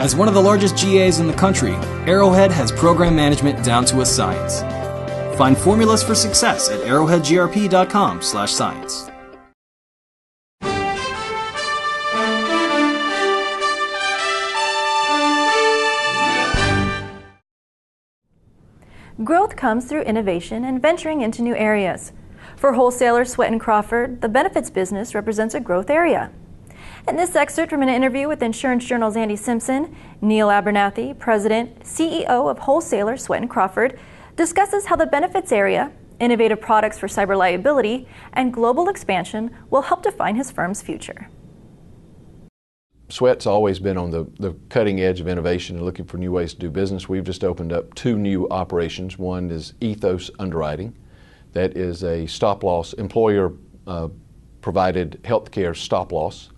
As one of the largest GAs in the country, Arrowhead has program management down to a science. Find formulas for success at arrowheadgrp.com/science. Growth comes through innovation and venturing into new areas. For wholesaler Swett Crawford, the benefits business represents a growth area. In this excerpt from an interview with Insurance Journal's Andy Simpson, Neal Abernathy, President, CEO of wholesaler Swett Crawford, discusses how the benefits area, innovative products for cyber liability, and global expansion will help define his firm's future. Swett's always been on the cutting edge of innovation and looking for new ways to do business. We've just opened up 2 new operations. One is Ethos Underwriting. That is a stop-loss, employer-provided healthcare stop-loss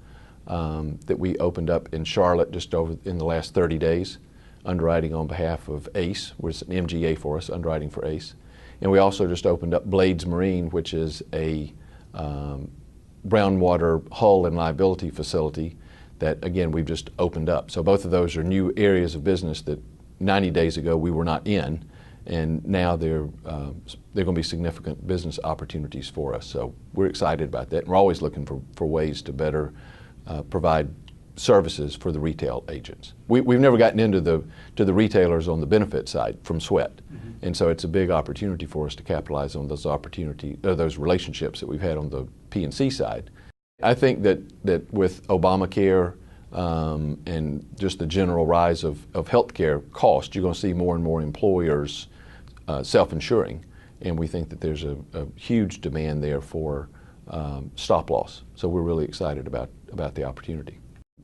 that we opened up in Charlotte just over in the last 30 days, underwriting on behalf of ACE, which is an MGA for us, underwriting for ACE. And we also just opened up Blades Marine, which is a brownwater hull and liability facility that, again, we've just opened up. So both of those are new areas of business that 90 days ago we were not in, and now they're going to be significant business opportunities for us. So we're excited about that, and we're always looking for ways to better provide services for the retail agents. We've never gotten into the retailers on the benefit side from Swett, and so it's a big opportunity for us to capitalize on those those relationships that we've had on the P&C side. I think that with Obamacare and just the general rise of healthcare costs, you're going to see more and more employers self-insuring, and we think that there's a huge demand there for stop loss. So we're really excited about the opportunity.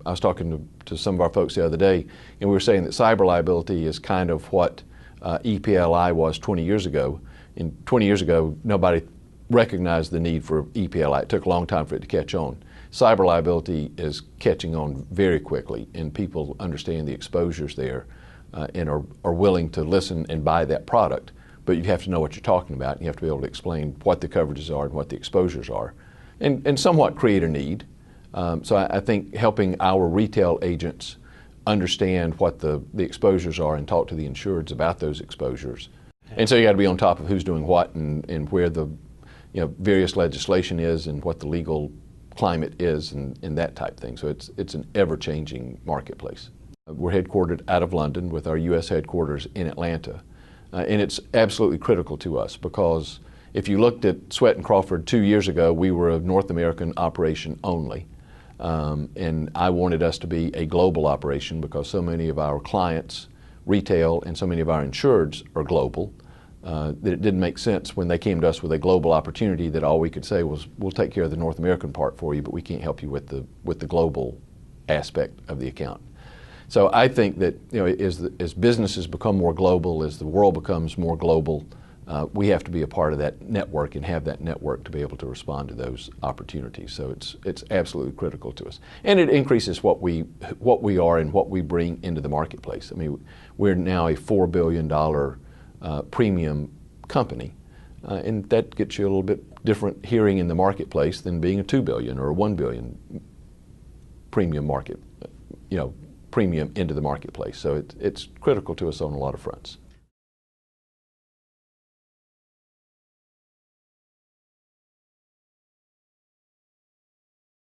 I was talking to some of our folks the other day, and we were saying that cyber liability is kind of what EPLI was 20 years ago. And 20 years ago, nobody recognized the need for EPLI. It took a long time for it to catch on. Cyber liability is catching on very quickly, and people understand the exposures there and are willing to listen and buy that product. But you have to know what you're talking about, and you have to be able to explain what the coverages are and what the exposures are, and somewhat create a need. So I think helping our retail agents understand what the exposures are and talk to the insureds about those exposures. And so you got to be on top of who's doing what and where the various legislation is and what the legal climate is and that type thing. So it's an ever-changing marketplace. We're headquartered out of London with our U.S. headquarters in Atlanta. And it's absolutely critical to us because if you looked at Swett Crawford 2 years ago, we were a North American operation only. And I wanted us to be a global operation because so many of our clients, retail, and so many of our insureds are global, that it didn't make sense when they came to us with a global opportunity that all we could say was, we'll take care of the North American part for you, but we can't help you with the global aspect of the account. So I think that as businesses become more global, as the world becomes more global, we have to be a part of that network and have that network to be able to respond to those opportunities. So it's absolutely critical to us, and it increases what we are and what we bring into the marketplace. I mean, we're now a $4 billion premium company, and that gets you a little bit different hearing in the marketplace than being a $2 billion or a $1 billion premium market, premium into the marketplace. So it's critical to us on a lot of fronts.